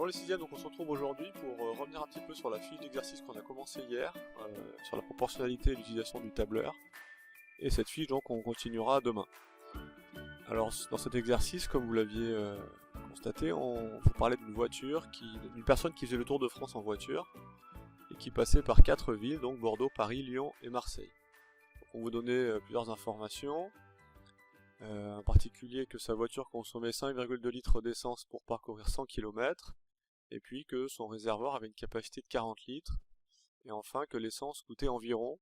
Bonjour les sixièmes, donc on se retrouve aujourd'hui pour revenir un petit peu sur la fiche d'exercice qu'on a commencé hier, sur la proportionnalité et l'utilisation du tableur. Et cette fiche donc on continuera demain. Alors dans cet exercice, comme vous l'aviez constaté, on vous parlait d'une personne qui faisait le tour de France en voiture et qui passait par 4 villes, donc Bordeaux, Paris, Lyon et Marseille. Donc on vous donnait plusieurs informations. En particulier que sa voiture consommait 5,2 litres d'essence pour parcourir 100 km, et puis que son réservoir avait une capacité de 40 litres, et enfin que l'essence coûtait environ,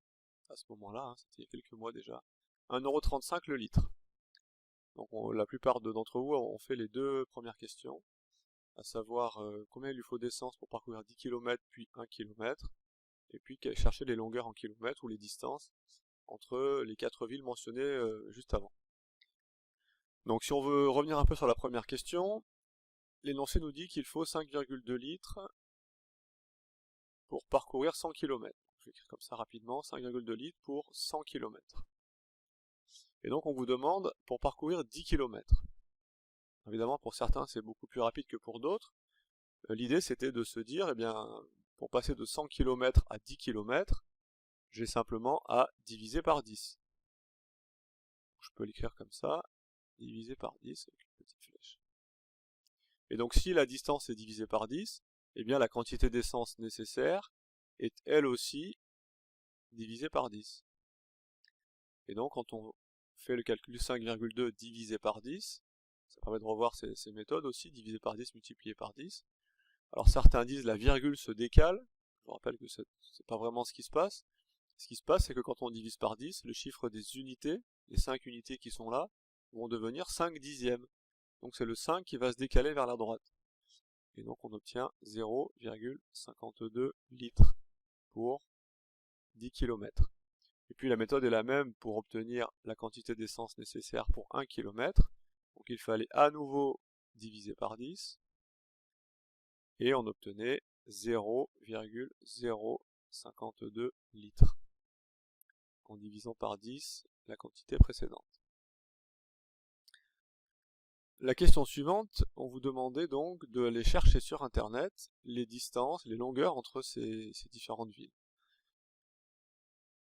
à ce moment-là, c'était il y a quelques mois déjà, 1,35 € le litre. Donc la plupart d'entre vous ont fait les deux premières questions, à savoir combien il lui faut d'essence pour parcourir 10 km puis 1 km, et puis chercher les longueurs en kilomètres ou les distances entre les 4 villes mentionnées juste avant. Donc si on veut revenir un peu sur la première question, l'énoncé nous dit qu'il faut 5,2 litres pour parcourir 100 km. Je vais écrire comme ça rapidement, 5,2 litres pour 100 km. Et donc on vous demande pour parcourir 10 km. Évidemment pour certains c'est beaucoup plus rapide que pour d'autres. L'idée c'était de se dire, eh bien, pour passer de 100 km à 10 km, j'ai simplement à diviser par 10. Je peux l'écrire comme ça, divisé par 10 avec une petite flèche. Et donc si la distance est divisée par 10, eh bien la quantité d'essence nécessaire est elle aussi divisée par 10. Et donc quand on fait le calcul 5,2 divisé par 10, ça permet de revoir ces méthodes aussi, divisé par 10 multiplié par 10. Alors certains disent la virgule se décale, je vous rappelle que c'est pas vraiment ce qui se passe. Ce qui se passe, c'est que quand on divise par 10, le chiffre des unités, les 5 unités qui sont là, vont devenir 5 dixièmes. Donc c'est le 5 qui va se décaler vers la droite. Et donc on obtient 0,52 litres pour 10 km. Et puis la méthode est la même pour obtenir la quantité d'essence nécessaire pour 1 km. Donc il fallait à nouveau diviser par 10. Et on obtenait 0,052 litres en divisant par 10 la quantité précédente. La question suivante, on vous demandait donc d'aller chercher sur internet les distances, les longueurs entre ces différentes villes.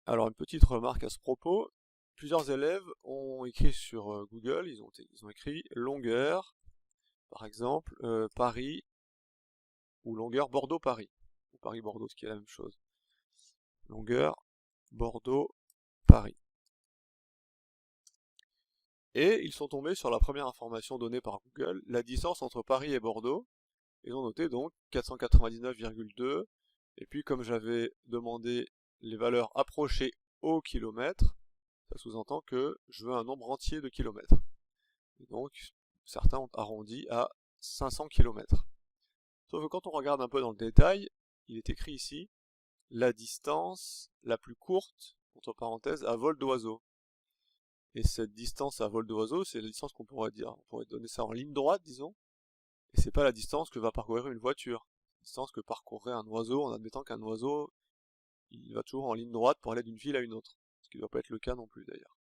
Alors une petite remarque à ce propos, plusieurs élèves ont écrit sur Google, ils ont écrit longueur, par exemple Paris, ou longueur Bordeaux-Paris, ou Paris-Bordeaux, ce qui est la même chose. Longueur Bordeaux-Paris. Et ils sont tombés sur la première information donnée par Google, la distance entre Paris et Bordeaux. Ils ont noté donc 499,2, et puis comme j'avais demandé les valeurs approchées au kilomètre, ça sous-entend que je veux un nombre entier de kilomètres. Et donc certains ont arrondi à 500 km. Sauf que quand on regarde un peu dans le détail, il est écrit ici la distance la plus courte, entre parenthèses, à vol d'oiseau. Et cette distance à vol d'oiseau, c'est la distance qu'on pourrait dire, on pourrait donner ça en ligne droite, disons, et c'est pas la distance que va parcourir une voiture. La distance que parcourrait un oiseau, en admettant qu'un oiseau, il va toujours en ligne droite pour aller d'une ville à une autre. Ce qui ne doit pas être le cas non plus d'ailleurs.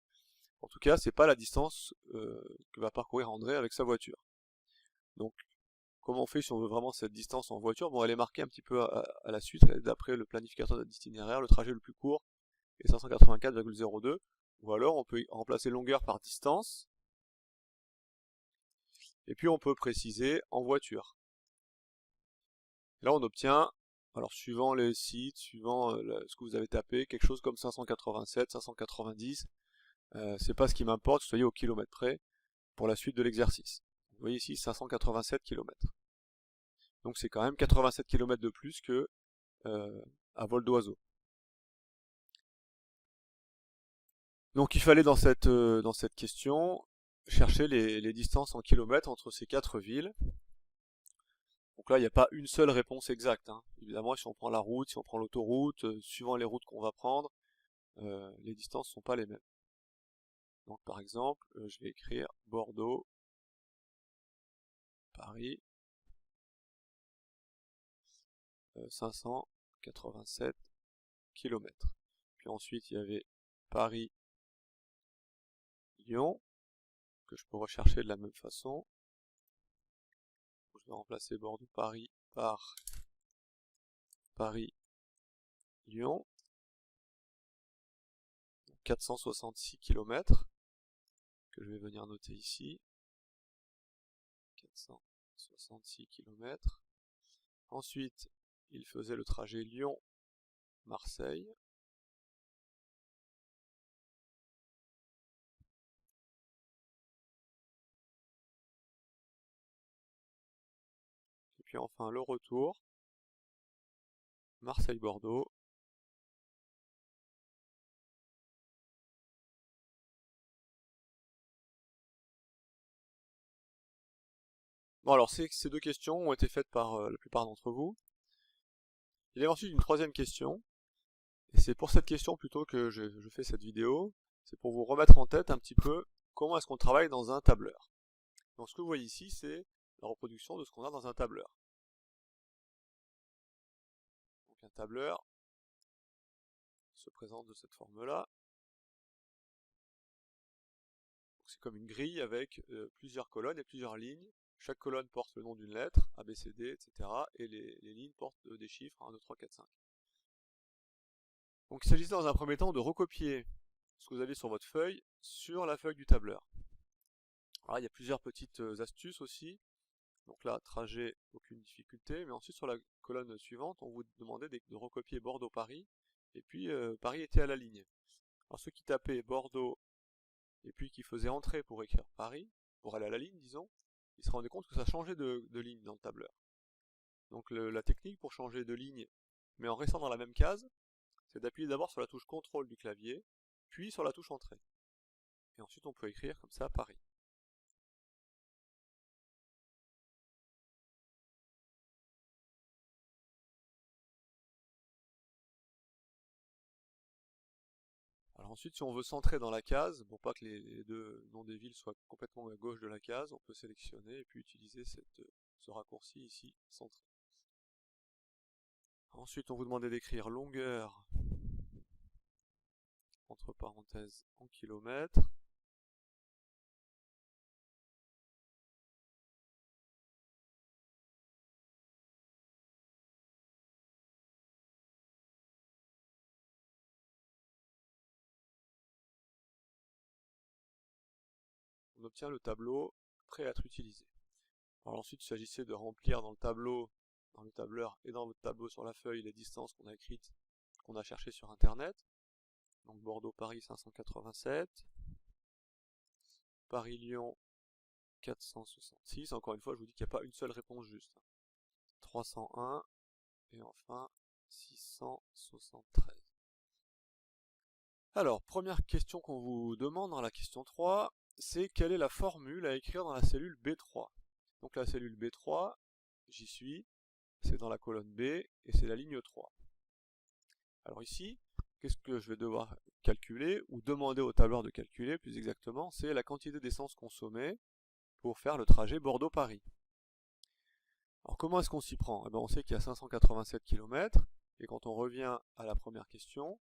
En tout cas, c'est pas la distance que va parcourir André avec sa voiture. Donc, comment on fait si on veut vraiment cette distance en voiture? Bon, elle est marquée un petit peu à la suite, d'après le planificateur d'itinéraire, le trajet le plus court est 584,02, ou alors on peut remplacer longueur par distance, et puis on peut préciser en voiture. Là on obtient, alors suivant les sites, suivant ce que vous avez tapé, quelque chose comme 587, 590, c'est pas ce qui m'importe, soyez au kilomètre près pour la suite de l'exercice. Vous voyez ici 587 km. Donc c'est quand même 87 km de plus que à vol d'oiseau. Donc il fallait dans cette question chercher les distances en kilomètres entre ces 4 villes. Donc là il n'y a pas une seule réponse exacte, hein. Évidemment si on prend la route, si on prend l'autoroute, suivant les routes qu'on va prendre, les distances ne sont pas les mêmes. Donc par exemple, je vais écrire Bordeaux, Paris, 587 km. Puis ensuite il y avait Paris, Lyon, que je peux rechercher de la même façon. Je vais remplacer Bordeaux-Paris par Paris-Lyon, 466 km, que je vais venir noter ici, 466 km. Ensuite, il faisait le trajet Lyon-Marseille, et puis enfin le retour, Marseille-Bordeaux, bon alors ces deux questions ont été faites par la plupart d'entre vous. Il y a ensuite une troisième question, et c'est pour cette question plutôt que je fais cette vidéo, c'est pour vous remettre en tête un petit peu comment est-ce qu'on travaille dans un tableur. Donc ce que vous voyez ici, c'est la reproduction de ce qu'on a dans un tableur. Donc un tableur se présente de cette forme-là. C'est comme une grille avec plusieurs colonnes et plusieurs lignes. Chaque colonne porte le nom d'une lettre, A, B, C, D, etc. Et les lignes portent des chiffres 1, 2, 3, 4, 5. Donc il s'agissait dans un premier temps de recopier ce que vous avez sur votre feuille sur la feuille du tableur. Alors il y a plusieurs petites astuces aussi. Donc là, trajet, aucune difficulté. Mais ensuite sur la colonne suivante, on vous demandait de recopier Bordeaux-Paris. Et puis Paris était à la ligne. Alors ceux qui tapaient Bordeaux et puis qui faisaient entrer pour écrire Paris, pour aller à la ligne disons, ils se rendaient compte que ça changeait de ligne dans le tableur. Donc la technique pour changer de ligne, mais en restant dans la même case, c'est d'appuyer d'abord sur la touche CTRL du clavier, puis sur la touche Entrée. Et ensuite on peut écrire comme ça Paris. Alors ensuite si on veut centrer dans la case, pour pas que les deux noms des villes soient complètement à gauche de la case, on peut sélectionner et puis utiliser ce raccourci ici, centré. Ensuite on vous demandait d'écrire longueur entre parenthèses en kilomètres. On obtient le tableau prêt à être utilisé. Alors ensuite il s'agissait de remplir dans le tableau, dans le tableur et dans votre tableau sur la feuille les distances qu'on a écrites, qu'on a cherchées sur internet. Donc Bordeaux-Paris 587, Paris-Lyon 466, encore une fois je vous dis qu'il n'y a pas une seule réponse juste. 301 et enfin 673. Alors, première question qu'on vous demande dans la question 3, c'est quelle est la formule à écrire dans la cellule B3. Donc la cellule B3, j'y suis, c'est dans la colonne B et c'est la ligne 3. Alors ici, qu'est-ce que je vais devoir calculer, ou demander au tableur de calculer plus exactement, c'est la quantité d'essence consommée pour faire le trajet Bordeaux-Paris. Alors comment est-ce qu'on s'y prend? Eh bien, on sait qu'il y a 587 km, et quand on revient à la première question,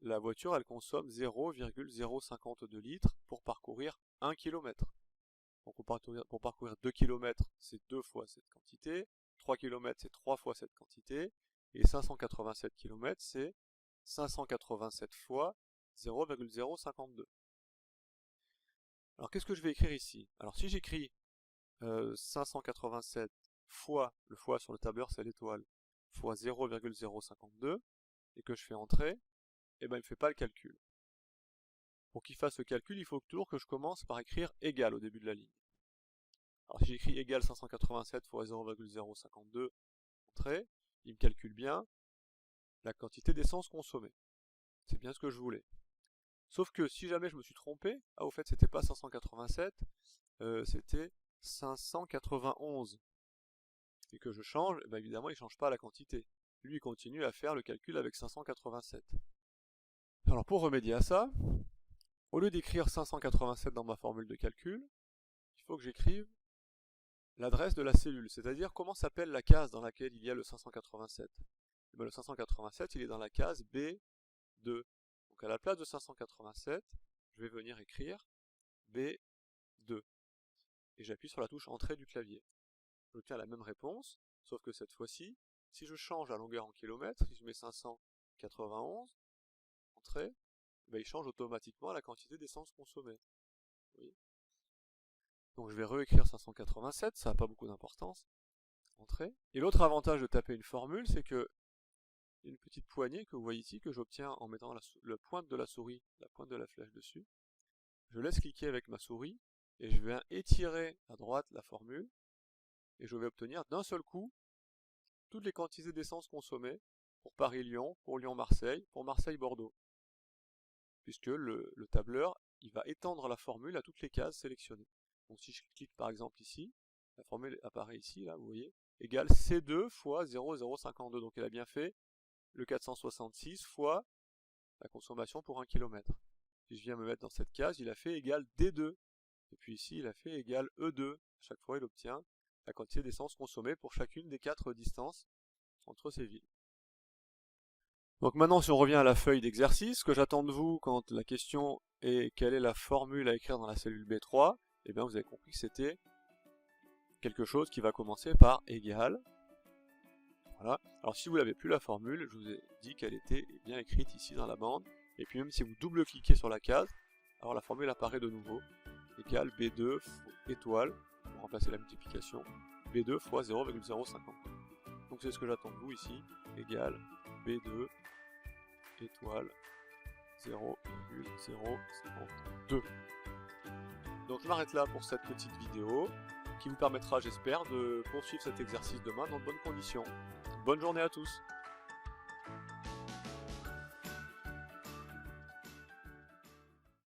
la voiture elle consomme 0,052 litres pour parcourir 1 km. Donc pour parcourir 2 km, c'est 2 fois cette quantité, 3 km c'est 3 fois cette quantité, et 587 km c'est 587 fois 0,052. Alors qu'est-ce que je vais écrire ici? Alors si j'écris 587 fois, le fois sur le tableur c'est l'étoile, fois 0,052, et que je fais entrer, et ben il ne fait pas le calcul. Pour qu'il fasse le calcul, il faut toujours que je commence par écrire égal au début de la ligne. Alors si j'écris égal 587 fois 0,052, entrée, il me calcule bien la quantité d'essence consommée. C'est bien ce que je voulais. Sauf que si jamais je me suis trompé, ah au fait c'était pas 587, c'était 591. Et que je change, ben évidemment il ne change pas la quantité. Lui il continue à faire le calcul avec 587. Alors pour remédier à ça, au lieu d'écrire 587 dans ma formule de calcul, il faut que j'écrive l'adresse de la cellule, c'est-à-dire comment s'appelle la case dans laquelle il y a le 587. Et bien, le 587 il est dans la case B2. Donc à la place de 587, je vais venir écrire B2. Et j'appuie sur la touche Entrée du clavier. J'obtiens la même réponse, Sauf que cette fois-ci, si je change la longueur en kilomètres, si je mets 591, entrée, ben il change automatiquement la quantité d'essence consommée. Oui. Donc je vais réécrire 587, ça n'a pas beaucoup d'importance. Entrée. Et l'autre avantage de taper une formule, c'est que une petite poignée que vous voyez ici, que j'obtiens en mettant la pointe de la souris, la pointe de la flèche dessus. Je laisse cliquer avec ma souris, et je vais étirer à droite la formule, et je vais obtenir d'un seul coup toutes les quantités d'essence consommées pour Paris-Lyon, pour Lyon-Marseille, pour Marseille-Bordeaux. Puisque le tableur, il va étendre la formule à toutes les cases sélectionnées. Donc si je clique par exemple ici, la formule apparaît ici, là, vous voyez, égale C2 fois 0,052. Donc elle a bien fait le 466 fois la consommation pour 1 km. Si je viens me mettre dans cette case, il a fait égal D2. Et puis ici, il a fait égal E2. À chaque fois, il obtient la quantité d'essence consommée pour chacune des 4 distances entre ces villes. Donc maintenant, si on revient à la feuille d'exercice, ce que j'attends de vous quand la question est quelle est la formule à écrire dans la cellule B3, eh bien vous avez compris que c'était quelque chose qui va commencer par égal. Voilà. Alors si vous n'avez plus la formule, je vous ai dit qu'elle était bien écrite ici dans la bande. Et puis même si vous double-cliquez sur la case, alors la formule apparaît de nouveau. Égal B2 étoile, pour remplacer la multiplication, B2 fois 0,050. Donc c'est ce que j'attends de vous ici, égal B2 étoile 0,052. Donc je m'arrête là pour cette petite vidéo, qui vous permettra, j'espère, de poursuivre cet exercice demain dans de bonnes conditions. Bonne journée à tous!